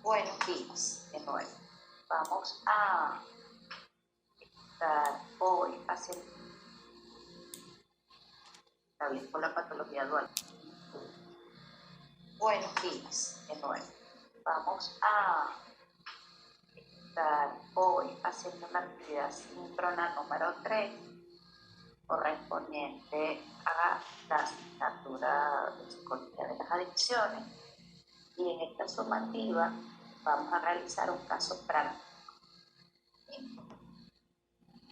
Buenos días de nuevo. Vamos a estar hoy haciendo con la patología dual. Buenos días de nuevo. Vamos a estar hoy haciendo la actividad síncrona número 3, correspondiente a la asignatura de psicología de las adicciones. Y en esta sumativa vamos a realizar un caso práctico.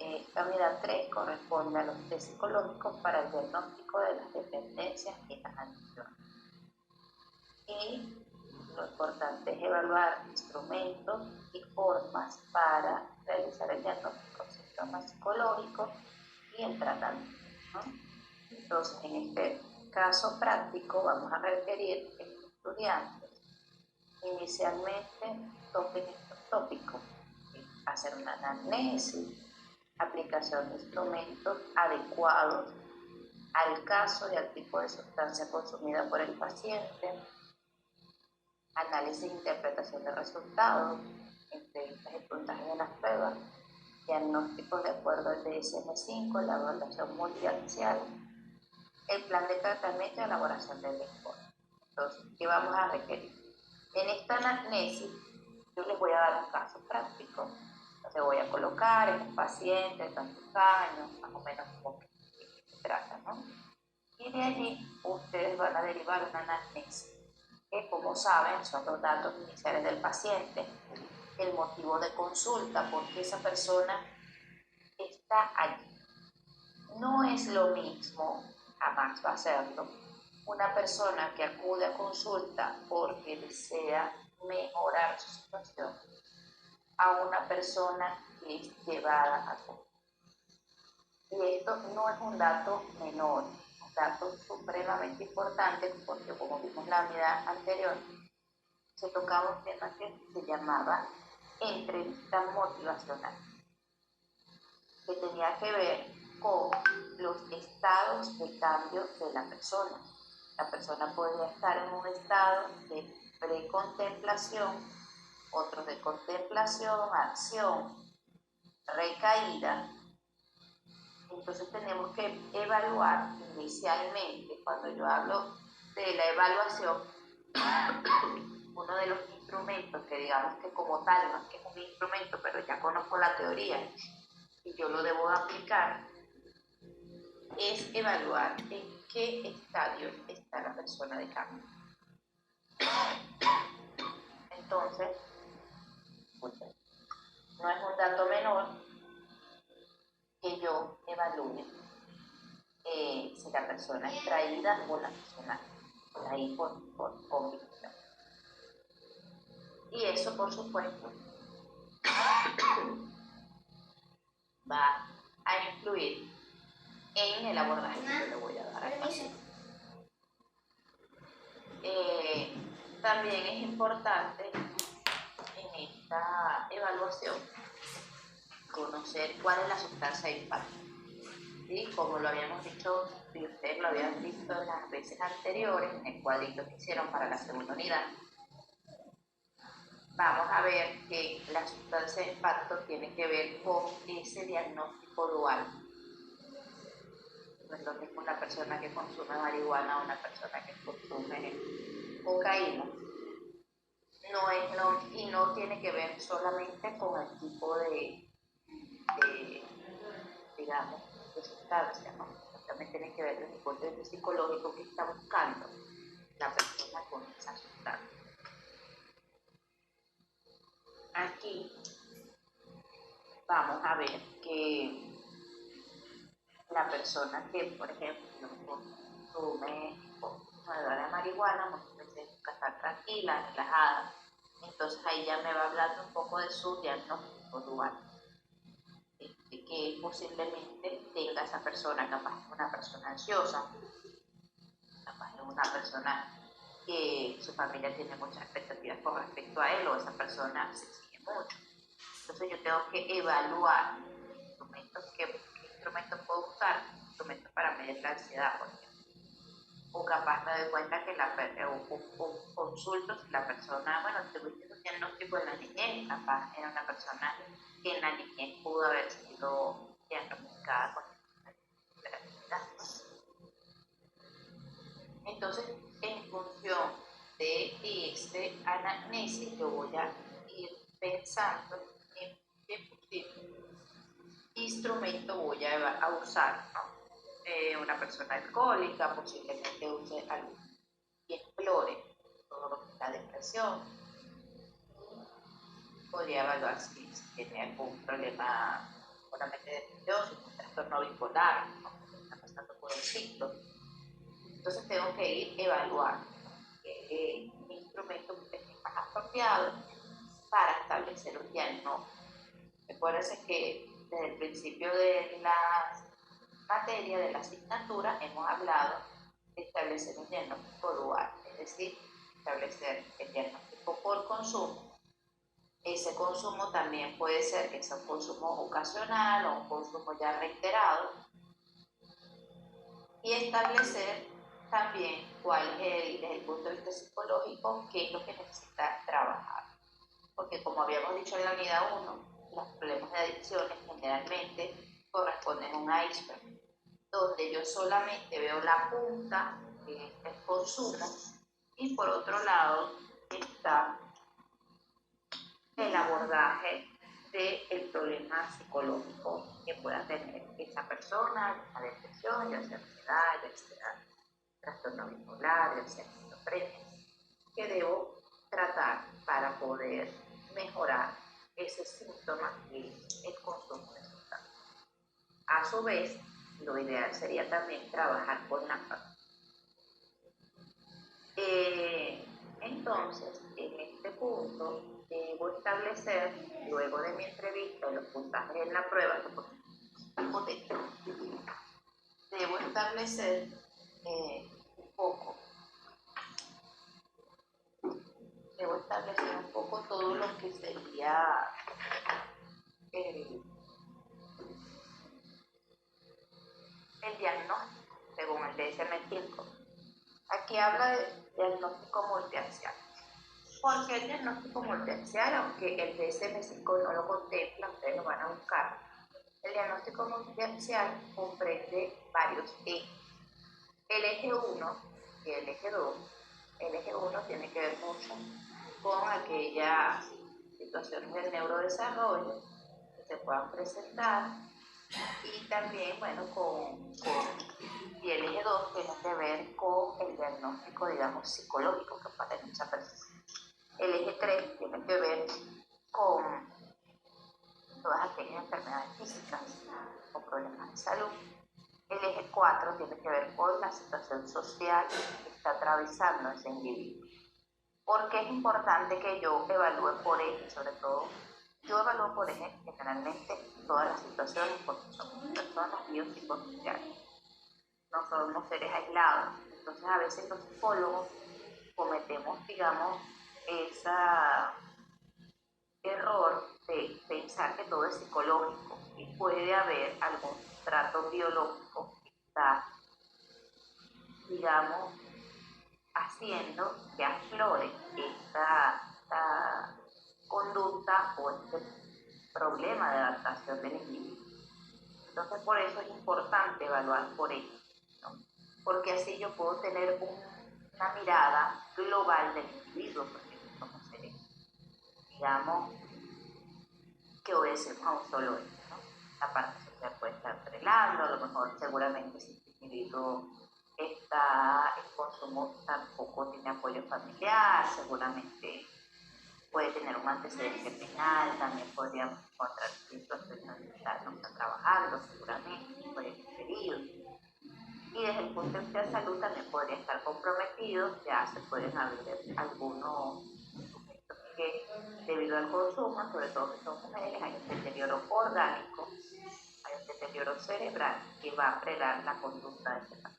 Esta unidad 3 corresponde a los test psicológicos para el diagnóstico de las dependencias y las adicciones. Y lo importante es evaluar instrumentos y formas para realizar el diagnóstico de síntomas psicológicos y el tratamiento, ¿no? Entonces, en este caso práctico vamos a requerir que los estudiantes inicialmente toquen estos tópicos, hacer una anamnesis, aplicación de instrumentos adecuados al caso y al tipo de sustancia consumida por el paciente, análisis e interpretación de resultados, entrevistas y puntaje de las pruebas, diagnósticos de acuerdo al DSM-5, la evaluación multiaxial, el plan de tratamiento y elaboración del informe. Entonces, ¿qué vamos a requerir? En esta anamnesis, yo les voy a dar un caso práctico. Entonces voy a colocar en un paciente de tantos años, más o menos como que se trata, ¿no? Y de allí ustedes van a derivar una anamnesis, que como saben son los datos iniciales del paciente, el motivo de consulta, por qué esa persona está allí. No es lo mismo, jamás va a serlo, una persona que acude a consulta porque desea mejorar su situación a una persona que es llevada a consulta. Y esto no es un dato menor, un dato supremamente importante porque, como vimos en la unidad anterior, se tocaba un tema que se llamaba entrevista motivacional, que tenía que ver con los estados de cambio de la persona. La persona podía estar en un estado de precontemplación, otro de contemplación, acción, recaída. Entonces tenemos que evaluar inicialmente, cuando yo hablo de la evaluación, uno de los instrumentos que digamos que como tal no es que es un instrumento, pero ya conozco la teoría y yo lo debo aplicar, es evaluar en qué estadio está la persona de cambio. Entonces, no es un dato menor que yo evalúe si la persona es traída o la persona está ahí por convicción. Y eso, por supuesto, va a influir en el abordaje que yo le voy a dar al paciente. También es importante en esta evaluación conocer cuál es la sustancia de impacto. ¿Sí? Como lo habíamos dicho, y ustedes lo habían visto en las veces anteriores, en el cuadrito que hicieron para la segunda unidad, vamos a ver que la sustancia de impacto tiene que ver con ese diagnóstico dual. No es lo mismo una persona que consume marihuana o una persona que consume cocaína. Y no tiene que ver solamente con el tipo digamos, de sustancia, ¿no? También tiene que ver desde el punto de vista psicológico que está buscando la persona con esa sustancia. Aquí vamos a ver que la persona que, por ejemplo, consume de marihuana, muchas veces busca estar tranquila, relajada. Entonces ahí ya me va hablando un poco de su diagnóstico dual. Que posiblemente tenga esa persona, capaz es una persona ansiosa, capaz es una persona que su familia tiene muchas expectativas con respecto a él o esa persona se exige mucho. Entonces yo tengo que evaluar qué instrumentos puedo usar, instrumentos para medir la ansiedad, por ejemplo. O capaz capaz me doy cuenta que consulto si la persona, bueno, tuviste un diagnóstico en la niñez, capaz era una persona que en la niñez pudo haber sido diagnosticada con hiperactividad. Entonces, en función de este anamnesis, yo voy a ir pensando en qué posible instrumento voy a usar, ¿no? Una persona alcohólica posiblemente use algo y explore todo lo que es la depresión. Podría evaluar si tiene algún problema con la mente depresión, si tiene un trastorno bipolar, ¿no? Está pasando por un ciclo. Entonces tengo que ir evaluando qué instrumento es más apropiado para establecer un diagnóstico. Recuérdense que desde el principio de la materia, de la asignatura, hemos hablado de establecer un diagnóstico dual, es decir, establecer el diagnóstico por consumo. Ese consumo también puede ser que sea un consumo ocasional o un consumo ya reiterado, y establecer también cuál es desde el punto de vista psicológico, qué es lo que necesita trabajar. Porque como habíamos dicho en la unidad 1, los problemas de adicciones generalmente corresponden a un iceberg, donde yo solamente veo la punta, que es el consumo, y por otro lado está el abordaje del problema psicológico que pueda tener esa persona, la depresión, ya sea ansiedad, ya sea trastorno bipolar, ya sea esquizofrenia, que debo tratar para poder mejorar ese síntoma que es el consumo de sustancias. A su vez, lo ideal sería también trabajar con la familia. Entonces, en este punto, debo establecer, luego de mi entrevista y los puntajes en la prueba, debo establecer un poco todo lo que sería el diagnóstico, según el DSM-5. Aquí habla de diagnóstico multiaxial. ¿Por qué el diagnóstico multiaxial? Aunque el DSM-5 no lo contempla, ustedes lo van a buscar. El diagnóstico multiaxial comprende varios ejes. El eje 1 y el eje 2. El eje 1 tiene que ver mucho con aquellas situaciones del neurodesarrollo que se puedan presentar, y también, bueno, y el eje 2 tiene que ver con el diagnóstico, digamos, psicológico que puede tener mucha persona. El eje 3 tiene que ver con todas aquellas enfermedades físicas o problemas de salud. El eje 4 tiene que ver con la situación social que está atravesando ese individuo. ¿Por qué es importante que yo evalúe por eje? Sobre todo, yo evalúo por eje generalmente todas las situaciones porque somos personas biopsicosociales. No somos seres aislados. Entonces, a veces los psicólogos cometemos, digamos, ese error de pensar que todo es psicológico y puede haber algún trato biológico que está, digamos, haciendo que aflore esta conducta o este problema de adaptación del individuo. Entonces, por eso es importante evaluar por ello, ¿no? Porque así yo puedo tener una mirada global del individuo, porque somos seres, digamos, que obedecemos a un solo eje, ¿no? La parte social puede estar frenando, a lo mejor seguramente si este individuo está en consumo tampoco tiene apoyo familiar, seguramente puede tener un antecedente penal, también podríamos encontrar situaciones donde no está trabajando, seguramente puede ser herido. Y desde el punto de vista de salud también podría estar comprometido, ya se pueden haber algunos sujetos que debido al consumo, sobre todo que son mujeres, hay un deterioro orgánico, hay un deterioro cerebral que va a frenar la conducta de ese paciente.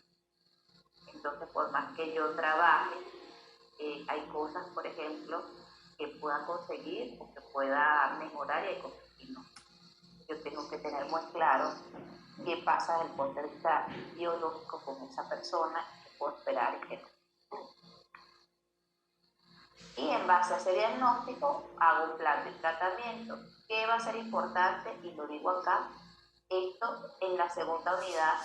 Entonces, por más que yo trabaje, hay cosas, por ejemplo, que pueda conseguir o que pueda mejorar, y hay cosas que no. Yo tengo que tener muy claro qué pasa desde el punto de vista biológico con esa persona, qué puedo esperar y qué no. base a ese diagnóstico, hago un plan de tratamiento. ¿Qué va a ser importante? Y lo digo acá, esto en la segunda unidad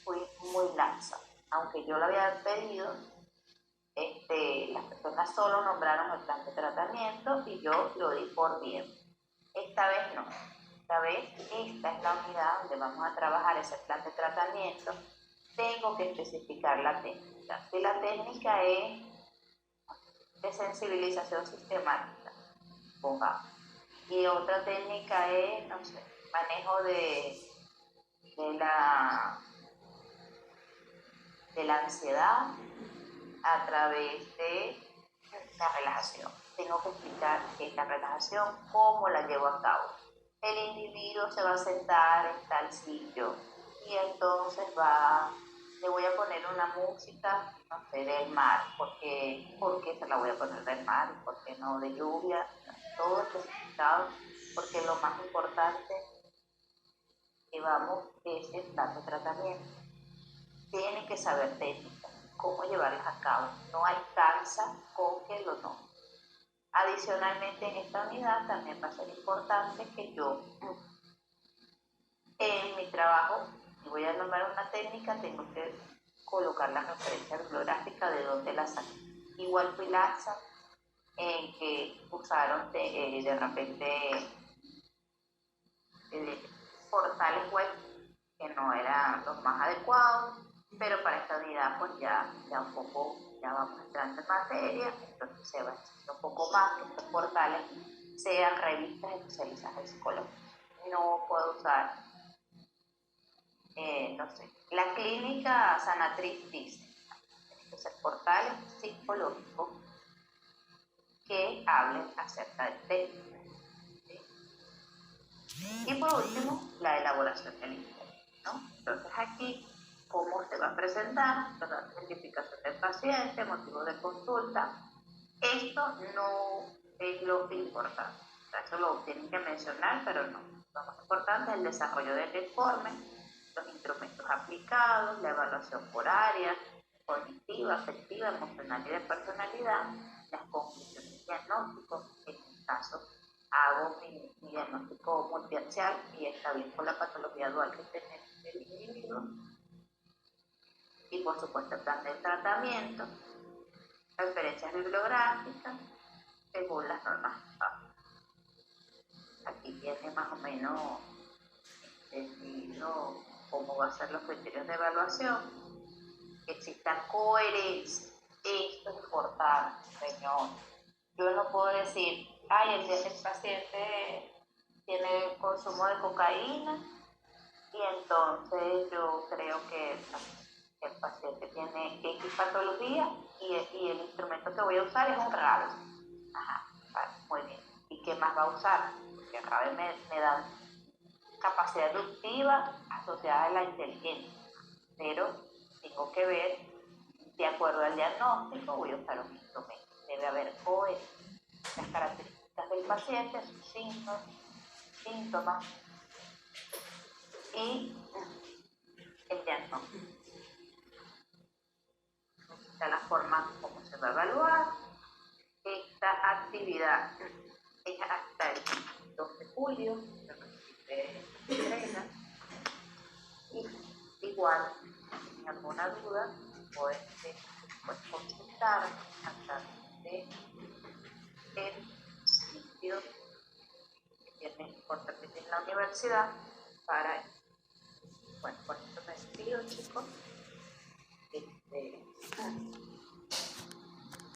fui muy laxa. Aunque yo lo había pedido, las personas solo nombraron el plan de tratamiento y yo lo di por bien. Esta vez no. Esta vez, esta es la unidad donde vamos a trabajar ese plan de tratamiento. Tengo que especificar la técnica. Si la técnica es de sensibilización sistemática, pongamos. Y otra técnica es, no sé, manejo de la ansiedad a través de la relajación. Tengo que explicar esta relajación, cómo la llevo a cabo. El individuo se va a sentar en tal sitio y entonces le voy a poner una música, no sé, del mar, porque se la voy a poner del mar, por qué no de lluvia, todo especificado, porque lo más importante que vamos es el plan de tratamiento. Tienen que saber técnicas, cómo llevarlas a cabo, no alcanza con que lo no. Adicionalmente, en esta unidad también va a ser importante que yo, en mi trabajo, si voy a nombrar una técnica, tengo que colocar la referencia bibliográfica de dónde la saqué. Igual fui laxa en que usaron de repente portales web que no eran los más adecuados, pero para esta unidad pues ya un poco, ya vamos entrando en materia, entonces se va a decir un poco más que estos portales sean revistas especializadas en psicología. No puedo usar, no sé, la clínica Sanatriz dice, tienen que ser portales psicológicos que hablen acerca del tema. Y por último, la elaboración del informe, ¿no? Entonces aquí, ¿cómo se va a presentar? La identificación del paciente, motivo de consulta. Esto no es lo importante. O sea, eso lo tienen que mencionar, pero no. Lo más importante es el desarrollo del informe, los instrumentos aplicados, la evaluación por áreas, cognitiva, afectiva, emocional y de personalidad, las conclusiones diagnósticos, en este caso hago mi diagnóstico multiaxial y establezco la patología dual que tiene el individuo y por supuesto el plan de tratamiento, referencias bibliográficas según las normas. Aquí tiene más o menos definido cómo va a ser los criterios de evaluación, que exista coherencia. Esto es importante, señor. Yo no puedo decir, ay, el paciente tiene consumo de cocaína y entonces yo creo que el paciente tiene X patología y el instrumento que voy a usar es un RAVE. Ajá, vale, muy bien. ¿Y qué más va a usar? Porque el RAVE me da capacidad deductiva asociada a la inteligencia, pero tengo que ver, de acuerdo al diagnóstico, voy a usar un instrumento. Debe haber coherencia. Las características del paciente, sus síntomas y el diagnóstico. Esta es la forma como se va a evaluar. Esta actividad es hasta el 2 de julio, y igual, si tienen alguna duda, pueden consultar a través de el sitio que tienen por repetir en la universidad para, bueno, por esto me despido, chicos.